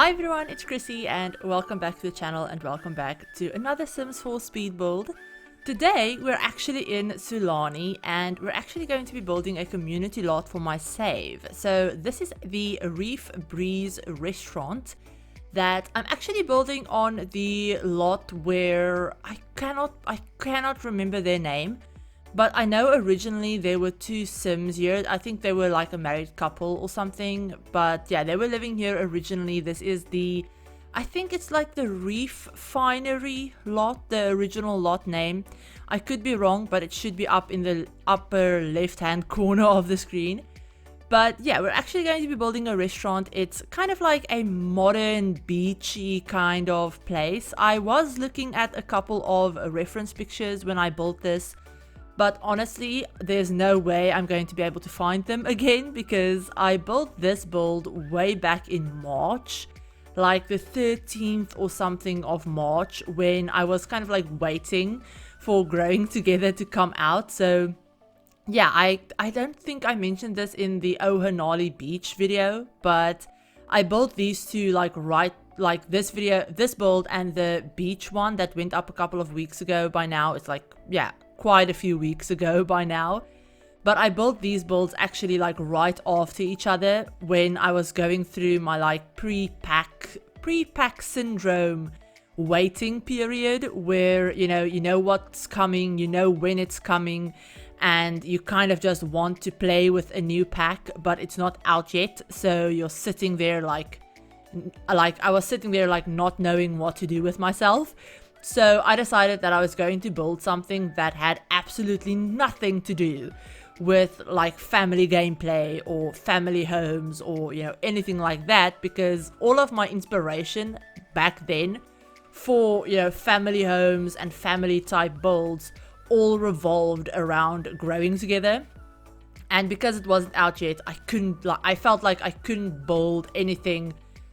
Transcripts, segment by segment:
Hi everyone, it's Chrissie and welcome back to the channel and welcome back to another Sims 4 speed build. Today we're actually in Sulani and we're actually going to be building a community lot for my save. So this is the Reef Breeze restaurant that I'm actually building on the lot where I cannot remember their name. But I know originally there were two Sims here. I think they were like a married couple or something. But yeah, they were living here originally. This is I think it's like the Reef Finery lot, the original lot name. I could be wrong, but it should be up in the upper left-hand corner of the screen. But yeah, we're actually going to be building a restaurant. It's kind of like a modern, beachy kind of place. I was looking at a couple of reference pictures when I built this. But honestly, there's no way I'm going to be able to find them again because I built this build way back in March, like the 13th or something of March, when I was kind of like waiting for Growing Together to come out. So yeah, I don't think I mentioned this in the 𝘤𝘭𝘦 beach video, but I built these two this build and the beach one that went up a couple of weeks ago. By now it's like, yeah, quite a few weeks ago by now. But I built these builds actually like right after each other when I was going through my like pre-pack syndrome waiting period where you know what's coming, you know when it's coming, and you kind of just want to play with a new pack but it's not out yet, so you're sitting there like I was sitting there like not knowing what to do with myself. So I decided that I was going to build something that had absolutely nothing to do with like family gameplay or family homes or anything like that, because all of my inspiration back then for family homes and family type builds all revolved around Growing Together. And because it wasn't out yet, I felt like I couldn't build anything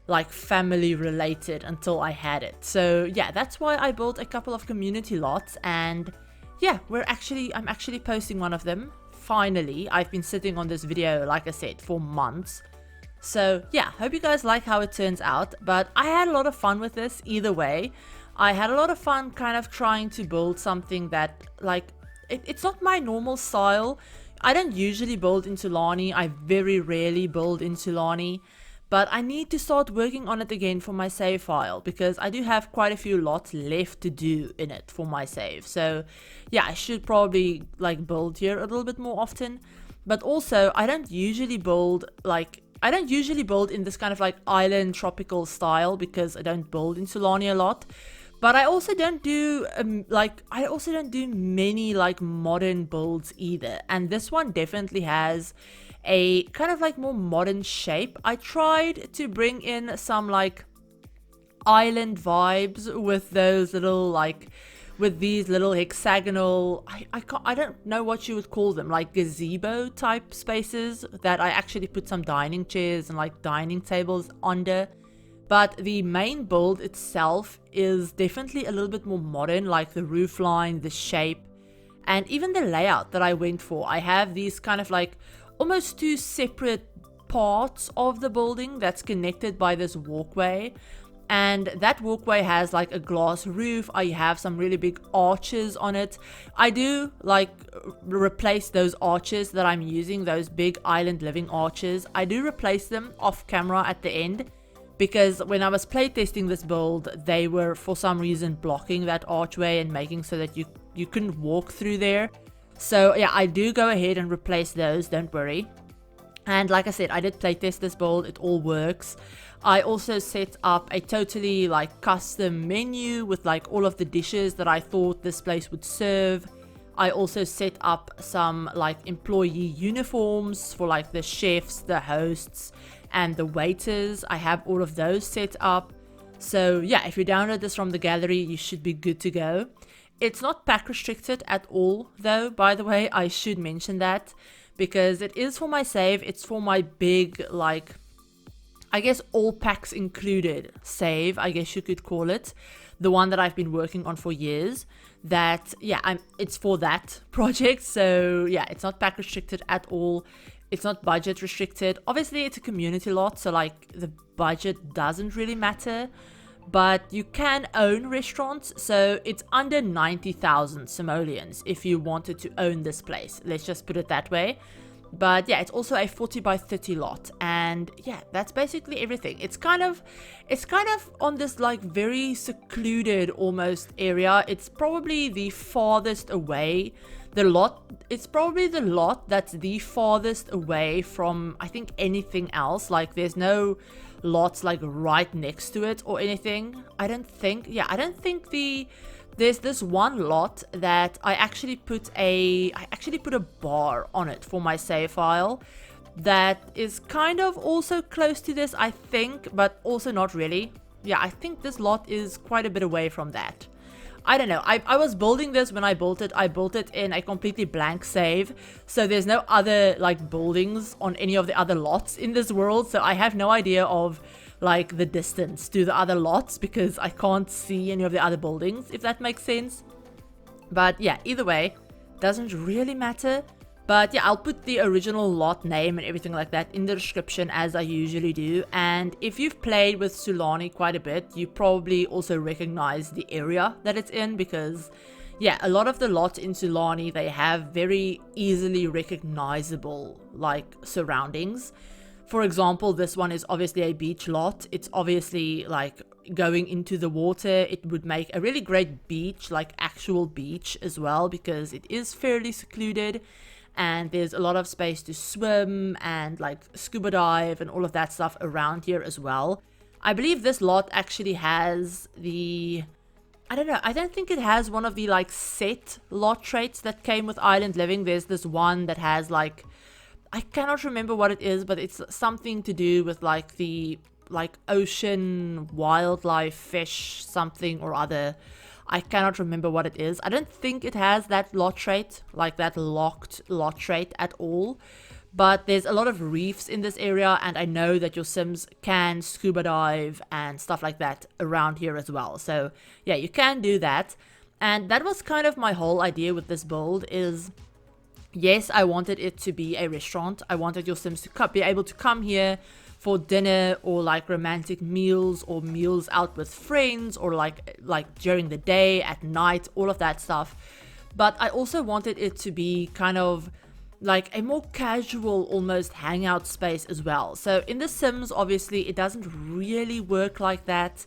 like family related until I had it. So yeah, that's why I built a couple of community lots, and yeah, I'm actually posting one of them finally. I've been sitting on this video, like I said, for months. So yeah, hope you guys like how it turns out, but I had a lot of fun with this either way. I had a lot of fun kind of trying to build something that like it's not my normal style. I don't usually build in Sulani. I very rarely build in Sulani. But I need to start working on it again for my save file because I do have quite a few lots left to do in it for my save. So yeah, I should probably like build here a little bit more often. But also I don't usually build in this kind of like island tropical style because I don't build in Sulani a lot. But I also don't do many like modern builds either. And this one definitely has a kind of like more modern shape. I tried to bring in some like island vibes with those little with these little hexagonal, I don't know what you would call them, like gazebo type spaces that I actually put some dining chairs and like dining tables under. But the main build itself is definitely a little bit more modern, like the roof line, the shape, and even the layout that I went for. I have these kind of like almost two separate parts of the building that's connected by this walkway, and that walkway has like a glass roof. I have some really big arches on it. I do like replace those arches that I'm using, those big island living arches. I do replace them off camera at the end because when I was playtesting this build, they were for some reason blocking that archway and making so that you couldn't walk through there. So yeah, I do go ahead and replace those, don't worry. And like I said, I did playtest this build, it all works. I also set up a totally like custom menu with like all of the dishes that I thought this place would serve. I also set up some like employee uniforms for like the chefs, the hosts, and the waiters. I have all of those set up. So yeah, if you download this from the gallery, you should be good to go. It's not pack restricted at all though, by the way. I should mention that because it is for my save. It's for my big, like, I guess all packs included save, I guess you could call it. The one that I've been working on for years. That, yeah, it's for that project. So yeah, it's not pack restricted at all. It's not budget restricted. Obviously, it's a community lot, so like the budget doesn't really matter. But you can own restaurants, so it's under 90,000 simoleons if you wanted to own this place. Let's just put it that way. But yeah, it's also a 40 by 30 lot, and yeah, that's basically everything. It's kind of on this like very secluded almost area. It's probably the farthest away. It's probably the lot that's the farthest away from, I think, anything else. Like there's no lots like right next to it or anything. I don't think there's this one lot that I actually put a bar on it for my save file that is kind of also close to this, I think, but also not really. Yeah, I think this lot is quite a bit away from that. I don't know. I was building this when I built it. I built it in a completely blank save, so there's no other like buildings on any of the other lots in this world, so I have no idea of like the distance to the other lots because I can't see any of the other buildings, if that makes sense. But yeah, either way, doesn't really matter. But yeah, I'll put the original lot name and everything like that in the description as I usually do. And if you've played with Sulani quite a bit, you probably also recognize the area that it's in, because yeah, a lot of the lots in Sulani, they have very easily recognizable like surroundings. For example, this one is obviously a beach lot. It's obviously like going into the water. It would make a really great beach, like actual beach as well, because it is fairly secluded. And there's a lot of space to swim and like scuba dive and all of that stuff around here as well. I believe this lot actually has the... I don't know, I don't think it has one of the like set lot traits that came with Island Living. There's this one that has like... I cannot remember what it is, but it's something to do with like the like ocean wildlife fish something or other. I cannot remember what it is. I don't think it has that lot trait, like that locked lot trait at all. But there's a lot of reefs in this area, and I know that your Sims can scuba dive and stuff like that around here as well. So yeah, you can do that. And that was kind of my whole idea with this build is, yes, I wanted it to be a restaurant. I wanted your Sims to be able to come here for dinner or like romantic meals or meals out with friends or like during the day, at night, all of that stuff. But I also wanted it to be kind of like a more casual almost hangout space as well. So in The Sims, obviously it doesn't really work like that.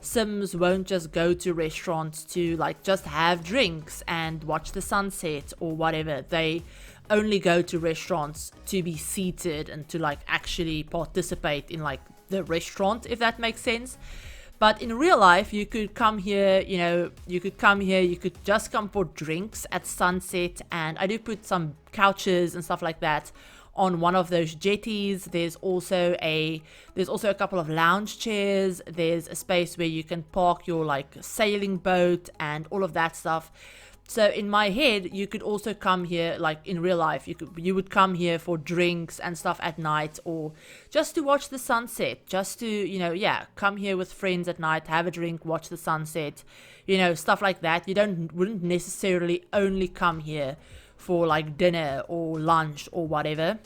Sims won't just go to restaurants to like just have drinks and watch the sunset or whatever. They only go to restaurants to be seated and to like actually participate in like the restaurant, if that makes sense. But in real life, you could come here, you could just come for drinks at sunset. And I do put some couches and stuff like that on one of those jetties. There's also a couple of lounge chairs. There's a space where you can park your like sailing boat and all of that stuff. So in my head, you could also come here, like in real life, you would come here for drinks and stuff at night, or just to watch the sunset, just to, come here with friends at night, have a drink, watch the sunset, stuff like that. You wouldn't necessarily only come here for like dinner or lunch or whatever.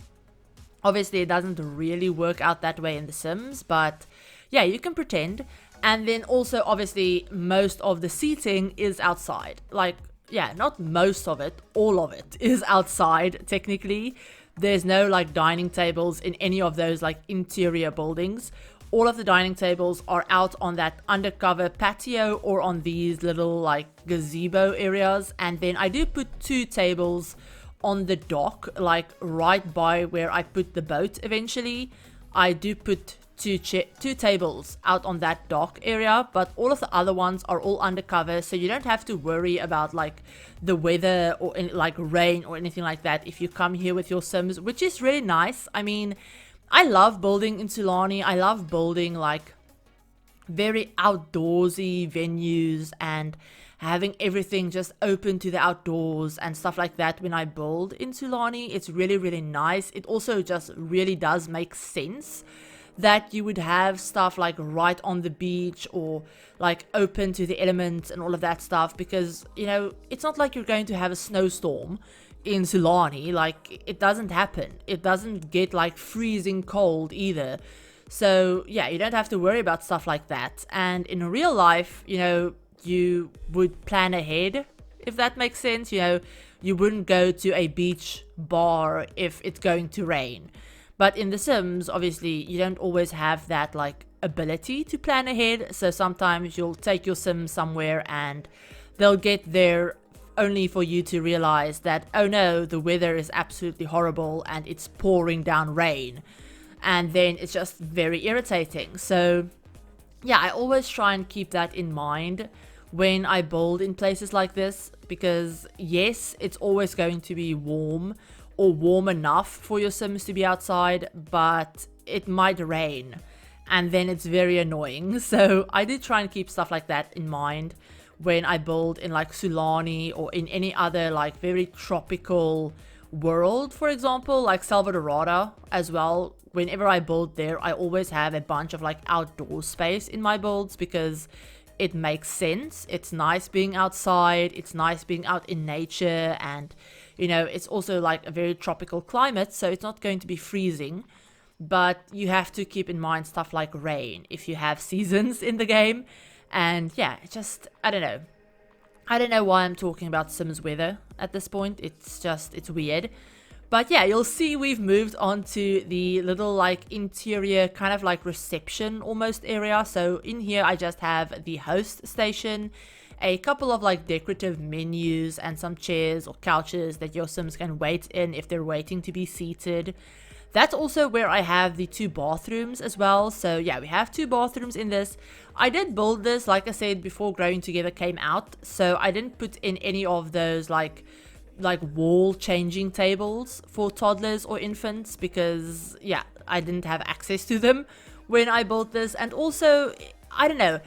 Obviously, it doesn't really work out that way in The Sims, but yeah, you can pretend. And then also, obviously, most of the seating is outside. Like, yeah, not most of it, all of it is outside, technically. There's no like dining tables in any of those like interior buildings. All of the dining tables are out on that undercover patio or on these little like gazebo areas. And then I do put 2 tables on the dock, like right by where I put the boat eventually. I do put 2 tables out on that dock area, but all of the other ones are all undercover, so you don't have to worry about like the weather or like rain or anything like that if you come here with your Sims, which is really nice. I mean, I love building in Sulani. I love building like very outdoorsy venues and having everything just open to the outdoors and stuff like that. When I build in Sulani, it's really, really nice. It also just really does make sense that you would have stuff like right on the beach or like open to the elements and all of that stuff, because it's not like you're going to have a snowstorm. in Sulani, like, it doesn't happen. It doesn't get like freezing cold either. So yeah, you don't have to worry about stuff like that. And in real life, you know, you would plan ahead, if that makes sense. You know, you wouldn't go to a beach bar if it's going to rain. But in The Sims, obviously, you don't always have that like ability to plan ahead. So sometimes you'll take your Sims somewhere and they'll get there only for you to realize that, oh no, the weather is absolutely horrible and it's pouring down rain. And then it's just very irritating. So yeah, I always try and keep that in mind when I build in places like this, because yes, it's always going to be warm or warm enough for your Sims to be outside, but it might rain and then it's very annoying. So I do try and keep stuff like that in mind when I build in like Sulani or in any other like very tropical world, for example, like 𝘕𝘍𝘍𝘐 as well. Whenever I build there, I always have a bunch of like outdoor space in my builds because it makes sense. It's nice being outside, it's nice being out in nature, and you know, it's also like a very tropical climate, so it's not going to be freezing. But you have to keep in mind stuff like rain if you have seasons in the game. And yeah, it just, I don't know why I'm talking about Sims weather at this point. It's weird. But yeah, you'll see we've moved on to the little like interior kind of like reception almost area. So in here I just have the host station, a couple of like decorative menus and some chairs or couches that your Sims can wait in if they're waiting to be seated. That's also where I have the 2 bathrooms as well. So yeah, we have 2 bathrooms in this. I did build this, like I said, before Growing Together came out. So I didn't put in any of those like wall changing tables for toddlers or infants because yeah, I didn't have access to them when I built this. And also, I don't know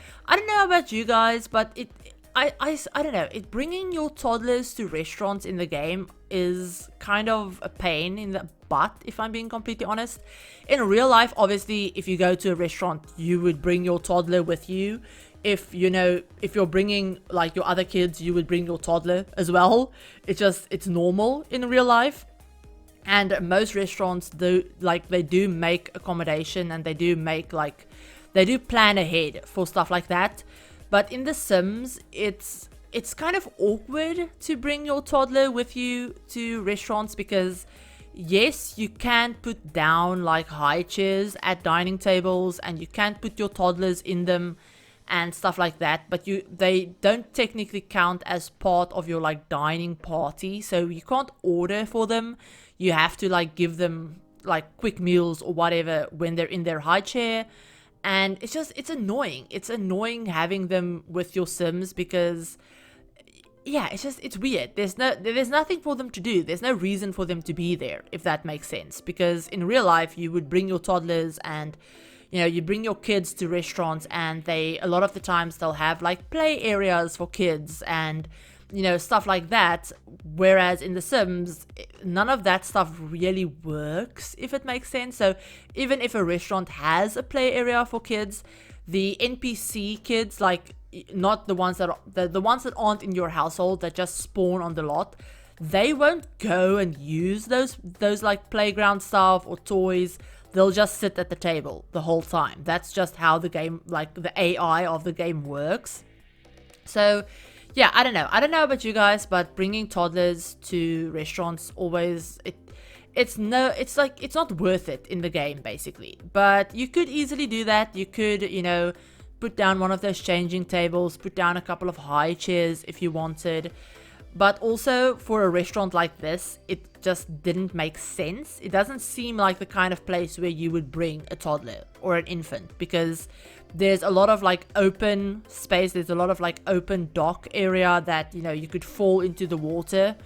about you guys, but I don't know, bringing your toddlers to restaurants in the game is kind of a pain in the butt, if I'm being completely honest. In real life, obviously, if you go to a restaurant, you would bring your toddler with you. If you're bringing like your other kids, you would bring your toddler as well. It's normal in real life. And most restaurants they do make accommodation, and they do plan ahead for stuff like that. But in The Sims, it's kind of awkward to bring your toddler with you to restaurants because yes, you can put down like high chairs at dining tables and you can put your toddlers in them and stuff like that, but they don't technically count as part of your like dining party, so you can't order for them. You have to like give them like quick meals or whatever when they're in their high chair. And it's annoying. It's annoying having them with your Sims because yeah, it's weird. There's nothing for them to do. There's no reason for them to be there, if that makes sense. Because in real life, you would bring your toddlers and you bring your kids to restaurants, and a lot of the times they'll have like play areas for kids and stuff like that. Whereas in The Sims, none of that stuff really works, if it makes sense. So even if a restaurant has a play area for kids, the NPC kids, like not the ones that aren't in your household that just spawn on the lot, they won't go and use those like playground stuff or toys. They'll just sit at the table the whole time. That's just how the game, like the AI of the game works. So yeah, I don't know about you guys, but bringing toddlers to restaurants always, it's not worth it in the game basically. But you could easily do that. You could, put down one of those changing tables, put down a couple of high chairs if you wanted. But also for a restaurant like this, it just didn't make sense. It doesn't seem like the kind of place where you would bring a toddler or an infant, because there's a lot of like open space. There's a lot of like open dock area that, you could fall into the water.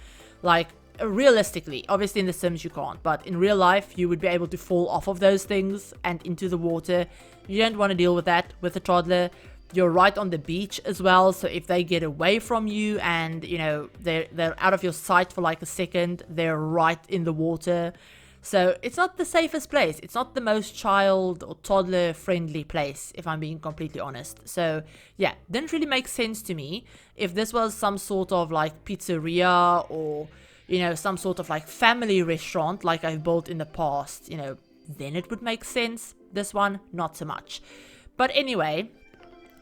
Like realistically, obviously in The Sims you can't, but in real life you would be able to fall off of those things and into the water. You don't want to deal with that with a toddler. You're right on the beach as well, so if they get away from you and they're out of your sight for like a second, they're right in the water. So it's not the safest place. It's not the most child or toddler friendly place, if I'm being completely honest. So yeah, didn't really make sense to me. If this was some sort of like pizzeria or you know, some sort of like family restaurant like I've built in the past, you know, then it would make sense. This one, not so much. But anyway,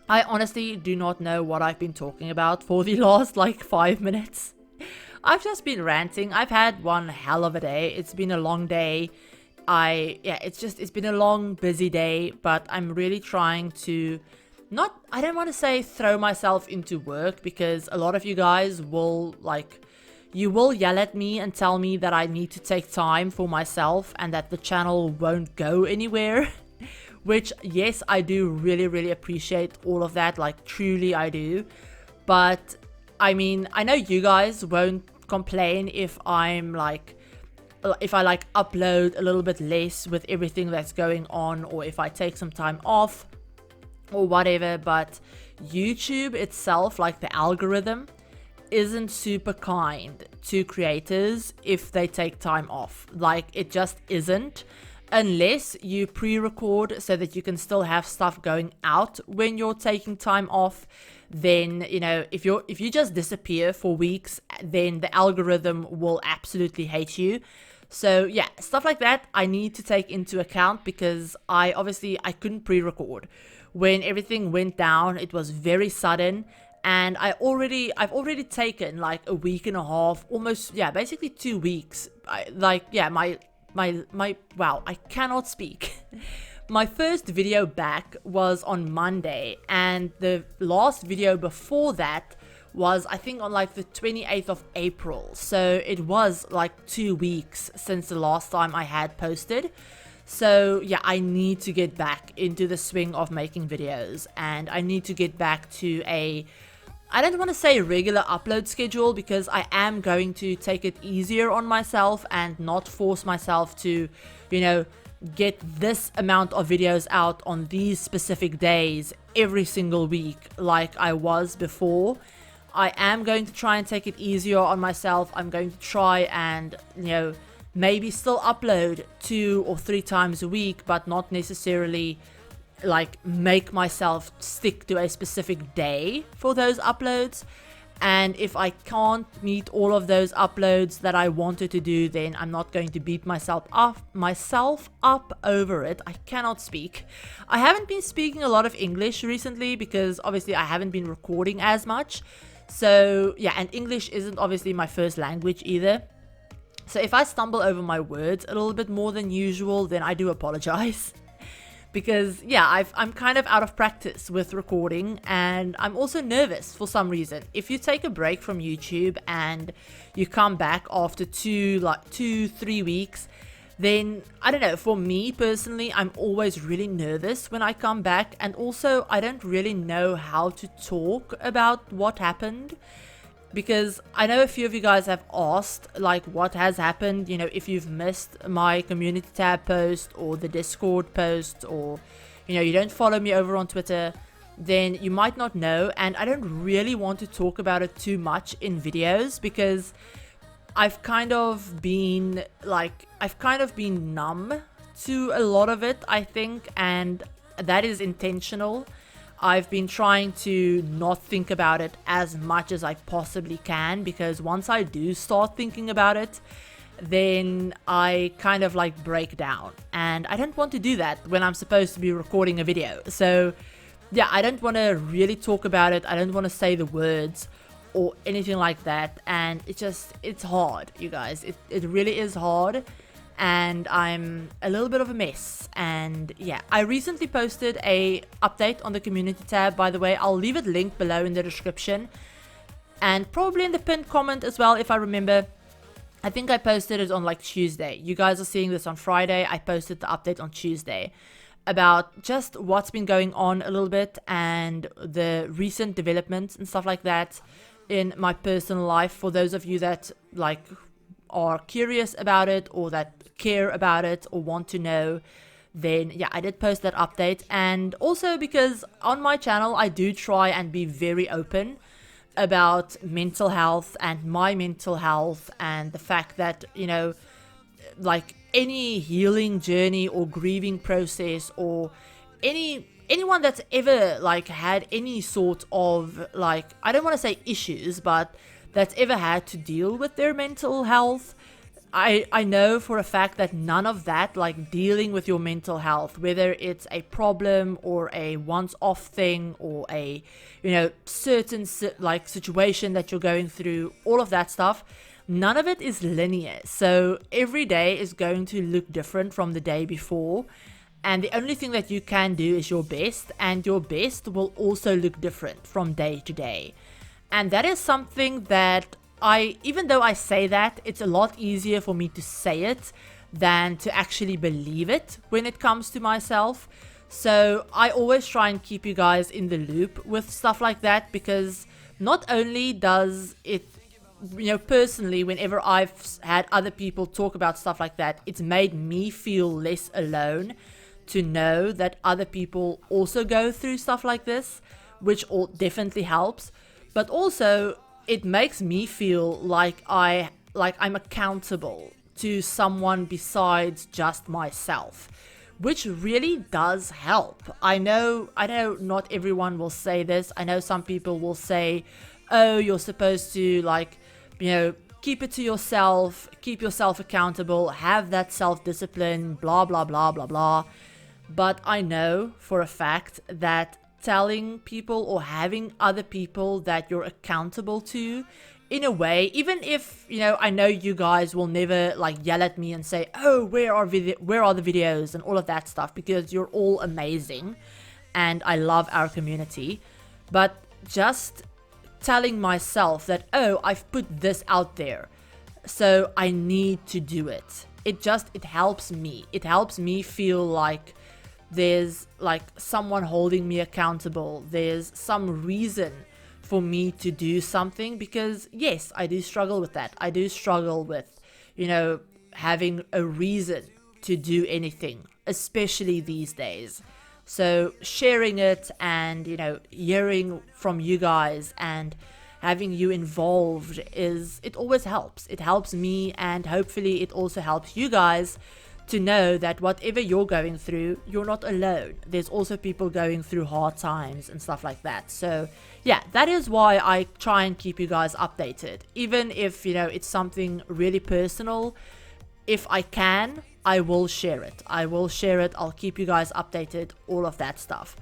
I honestly do not know what I've been talking about for the last like 5 minutes. I've just been ranting. I've had one hell of a day. It's been a long day. It's been a long, busy day, but I'm really trying to I don't want to say throw myself into work, because a lot of you guys will you will yell at me and tell me that I need to take time for myself and that the channel won't go anywhere. Which, yes, I do really, really appreciate all of that. Like, truly I do. But, I mean, I know you guys won't complain if I upload a little bit less with everything that's going on, or if I take some time off or whatever, but YouTube itself, like the algorithm, isn't super kind to creators if they take time off. Like, it just isn't, unless you pre-record so that you can still have stuff going out when you're taking time off. Then, you know, if you just disappear for weeks, then the algorithm will absolutely hate you. So yeah, stuff like that I need to take into account, because I couldn't pre-record when everything went down. It was very sudden, and I've already taken like a week and a half, almost, yeah, basically 2 weeks. Wow, I cannot speak. My first video back was on Monday, and the last video before that was, I think, on like the 28th of April. So it was like 2 weeks since the last time I had posted. So yeah, I need to get back into the swing of making videos, and I need to get back to I don't want to say regular upload schedule, because I am going to take it easier on myself and not force myself to, you know, get this amount of videos out on these specific days every single week like I was before. I am going to try and take it easier on myself. I'm going to try and, you know, maybe still upload 2 or 3 times a week, but not necessarily like make myself stick to a specific day for those uploads. And if I can't meet all of those uploads that I wanted to do, then I'm not going to beat myself up over it. I cannot speak. I haven't been speaking a lot of English recently, because obviously I haven't been recording as much. So yeah, and English isn't obviously my first language either. So if I stumble over my words a little bit more than usual, then I do apologize. Because yeah, I'm kind of out of practice with recording, and I'm also nervous for some reason. If you take a break from YouTube and you come back after 2-3 weeks, then I don't know, for me personally, I'm always really nervous when I come back, and also I don't really know how to talk about what happened. Because I know a few of you guys have asked like what has happened, you know, if you've missed my community tab post or the Discord post, or, you know, you don't follow me over on Twitter, then you might not know. And I don't really want to talk about it too much in videos, because I've kind of been numb to a lot of it, I think, and that is intentional. I've been trying to not think about it as much as I possibly can, because once I do start thinking about it, then I kind of like break down, and I don't want to do that when I'm supposed to be recording a video. So yeah, I don't want to really talk about it. I don't want to say the words or anything like that, and it's hard, you guys. It really is hard, and I'm a little bit of a mess. And yeah, I recently posted a update on the community tab, by the way. I'll leave it linked below in the description, and probably in the pinned comment as well, if I remember. I think I posted it on like Tuesday. You guys are seeing this on Friday. I posted the update on Tuesday about just what's been going on a little bit, and the recent developments and stuff like that in my personal life. For those of you that like are curious about it, or that care about it, or want to know, then yeah, I did post that update. And also because on my channel I do try and be very open about mental health and my mental health, and the fact that, you know, like any healing journey or grieving process, or anyone that's ever like had any sort of like, I don't want to say issues, but that's ever had to deal with their mental health. I know for a fact that none of that, like dealing with your mental health, whether it's a problem or a once-off thing or a, certain situation that you're going through, all of that stuff, none of it is linear. So every day is going to look different from the day before. And the only thing that you can do is your best, and your best will also look different from day to day. And that is something that even though I say that, it's a lot easier for me to say it than to actually believe it when it comes to myself. So I always try and keep you guys in the loop with stuff like that, because not only does it, personally, whenever I've had other people talk about stuff like that, it's made me feel less alone to know that other people also go through stuff like this, which definitely helps. But also, it makes me feel like I'm accountable to someone besides just myself, which really does help. I know not everyone will say this. I know some people will say, oh, you're supposed to keep it to yourself, keep yourself accountable, have that self-discipline, blah, blah, blah, blah, blah. But I know for a fact that telling people or having other people that you're accountable to, in a way, even if, I know you guys will never yell at me and say, oh, where are the videos and all of that stuff, because you're all amazing and I love our community. But just telling myself that, oh, I've put this out there, so I need to do it. It helps me. It helps me feel like there's someone holding me accountable. There's some reason for me to do something, because yes, I do struggle with that. I do struggle with, having a reason to do anything, especially these days. So sharing it and, hearing from you guys and having you involved it always helps. It helps me, and hopefully it also helps you guys to know that whatever you're going through, you're not alone. There's also people going through hard times and stuff like that. So yeah, that is why I try and keep you guys updated. Even if, it's something really personal, if I can, I will share it. I'll keep you guys updated, all of that stuff.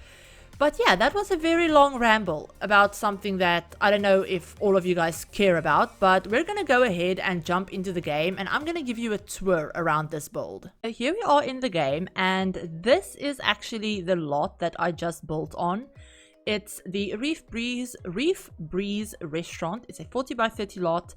But yeah, that was a very long ramble about something that I don't know if all of you guys care about, but we're going to go ahead and jump into the game, and I'm going to give you a tour around this build. So here we are in the game, and this is actually the lot that I just built on. It's the Reef Breeze restaurant. It's a 40 by 30 lot,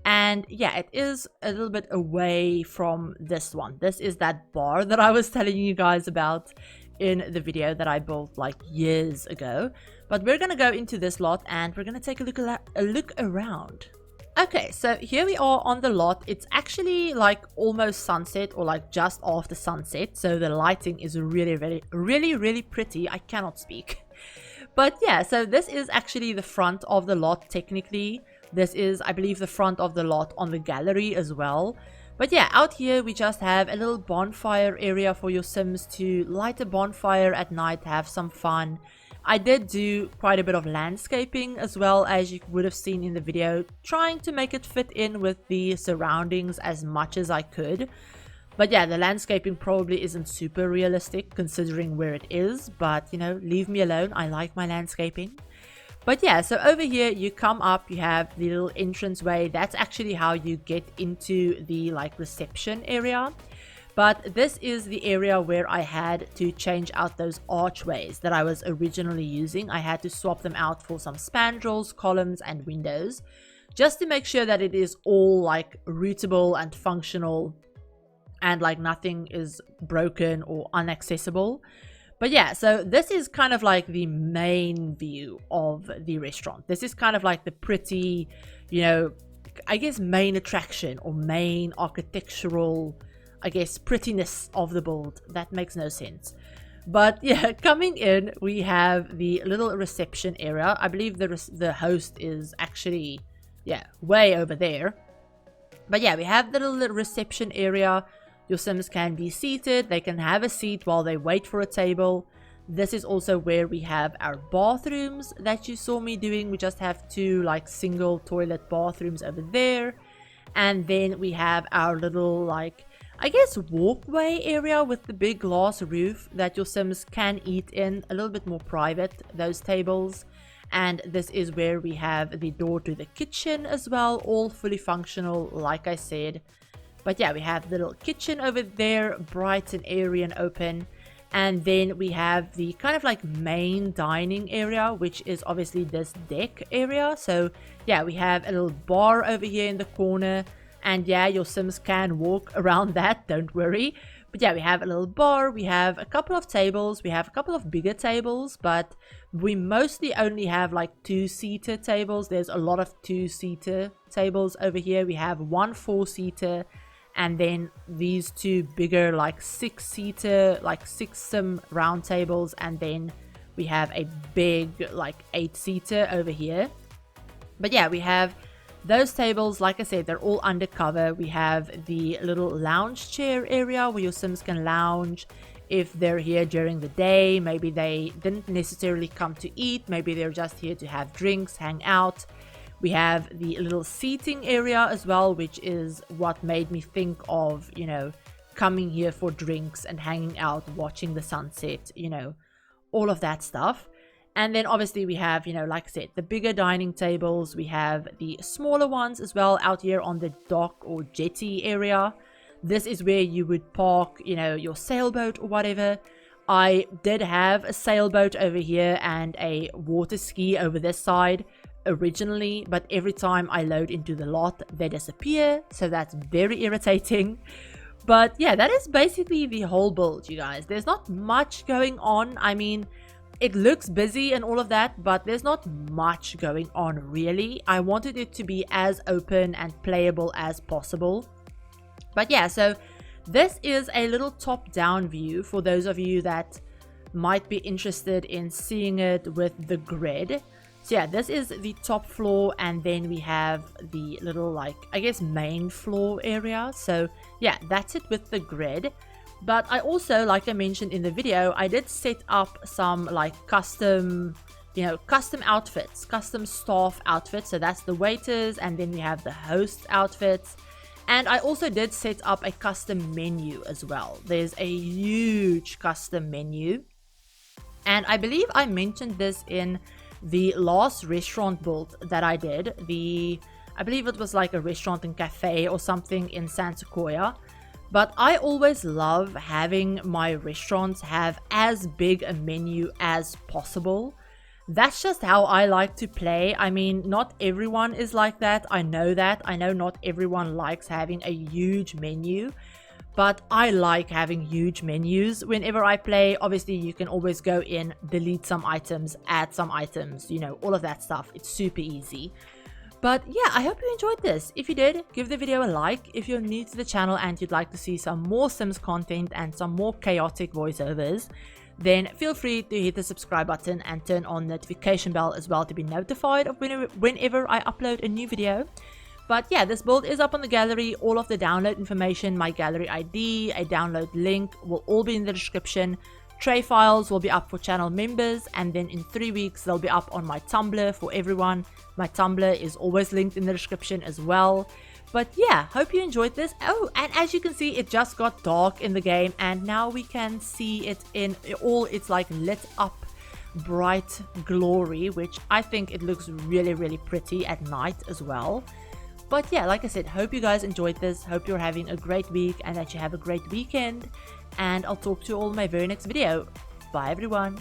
and yeah, it is a little bit away from this one. This is that bar that I was telling you guys about in the video that I built years ago. But we're gonna go into this lot and we're gonna take a look around. Okay, so here we are on the lot. It's actually almost sunset, or just after sunset, so the lighting is really pretty. I cannot speak. But yeah, so this is actually the front of the lot. Technically this is, I believe, the front of the lot on the gallery as well. But yeah, out here we just have a little bonfire area for your Sims to light a bonfire at night, have some fun. I did do quite a bit of landscaping as well, as you would have seen in the video, trying to make it fit in with the surroundings as much as I could. But yeah, the landscaping probably isn't super realistic considering where it is, but leave me alone. I like my landscaping. But yeah, so over here you come up, you have the little entranceway. That's actually how you get into the reception area. But this is the area where I had to change out those archways that I was originally using. I had to swap them out for some spandrels, columns and windows, just to make sure that it is all routable and functional, and nothing is broken or inaccessible. But yeah, so this is kind of the main view of the restaurant. This is kind of the pretty, I guess, main attraction or main architectural, I guess, prettiness of the build. That makes no sense. But yeah, coming in, we have the little reception area. I believe the host is actually, yeah, way over there. But yeah, we have the little reception area. Your Sims can be seated. They can have a seat while they wait for a table. This is also where we have our bathrooms that you saw me doing. We just have two like single toilet bathrooms over there. And then we have our little like, I guess, walkway area with the big glass roof that your Sims can eat in. A little bit more private, those tables. And this is where we have the door to the kitchen as well, all fully functional, like I said. But yeah, we have the little kitchen over there, bright and airy and open. And then we have the kind of like main dining area, which is obviously this deck area. So yeah, we have a little bar over here in the corner. And yeah, your Sims can walk around that, don't worry. But yeah, we have a little bar, we have a couple of tables, we have a couple of bigger tables, but we mostly only have like two-seater tables. There's a lot of two-seater tables over here. We have one four-seater, and then these two bigger like six-seater, like 6 Sim round tables, and then we have a big like 8-seater over here. But yeah, we have those tables, like I said, they're all undercover. We have the little lounge chair area where your Sims can lounge if they're here during the day. Maybe they didn't necessarily come to eat, maybe they're just here to have drinks, hang out. We have the little seating area as well, which is what made me think of, you know, coming here for drinks and hanging out, watching the sunset, you know, all of that stuff. And then obviously we have, you know, like I said, the bigger dining tables. We have the smaller ones as well out here on the dock or jetty area. This is where you would park, you know, your sailboat or whatever. I did have a sailboat over here and a water ski over this side originally, but every time I load into the lot, they disappear. So that's very irritating. But yeah, that is basically the whole build, you guys. There's not much going on. I mean, it looks busy and all of that, but there's not much going on really. I wanted it to be as open and playable as possible. But yeah, so this is a little top-down view for those of you that might be interested in seeing it with the grid. So yeah, this is the top floor, and then we have the little like, I guess, main floor area. So yeah, that's it with the grid. But I also, like I mentioned in the video, I did set up some like custom, you know, custom outfits, custom staff outfits. So that's the waiters, and then we have the host outfits. And I also did set up a custom menu as well. There's a huge custom menu. And I believe I mentioned this in the last restaurant build that I did. I believe it was like a restaurant and cafe or something in Santa Coya. But I always love having my restaurants have as big a menu as possible. That's just how I like to play. I mean, not everyone is like that. I know that. I know not everyone likes having a huge menu. But I like having huge menus whenever I play. Obviously, you can always go in, delete some items, add some items, you know, all of that stuff. It's super easy. But yeah, I hope you enjoyed this. If you did, give the video a like. If you're new to the channel and you'd like to see some more Sims content and some more chaotic voiceovers, then feel free to hit the subscribe button and turn on the notification bell as well to be notified of whenever I upload a new video. But yeah, this build is up on the gallery. All of the download information, my gallery ID, a download link will all be in the description. Tray files will be up for channel members, and then in 3 weeks they'll be up on my Tumblr for everyone. My Tumblr is always linked in the description as well. But yeah, hope you enjoyed this. Oh, and as you can see, it just got dark in the game, and now we can see it in all its like lit up bright glory, which I think it looks really, really pretty at night as well. But yeah, like I said, hope you guys enjoyed this. Hope you're having a great week and that you have a great weekend. And I'll talk to you all in my very next video. Bye everyone.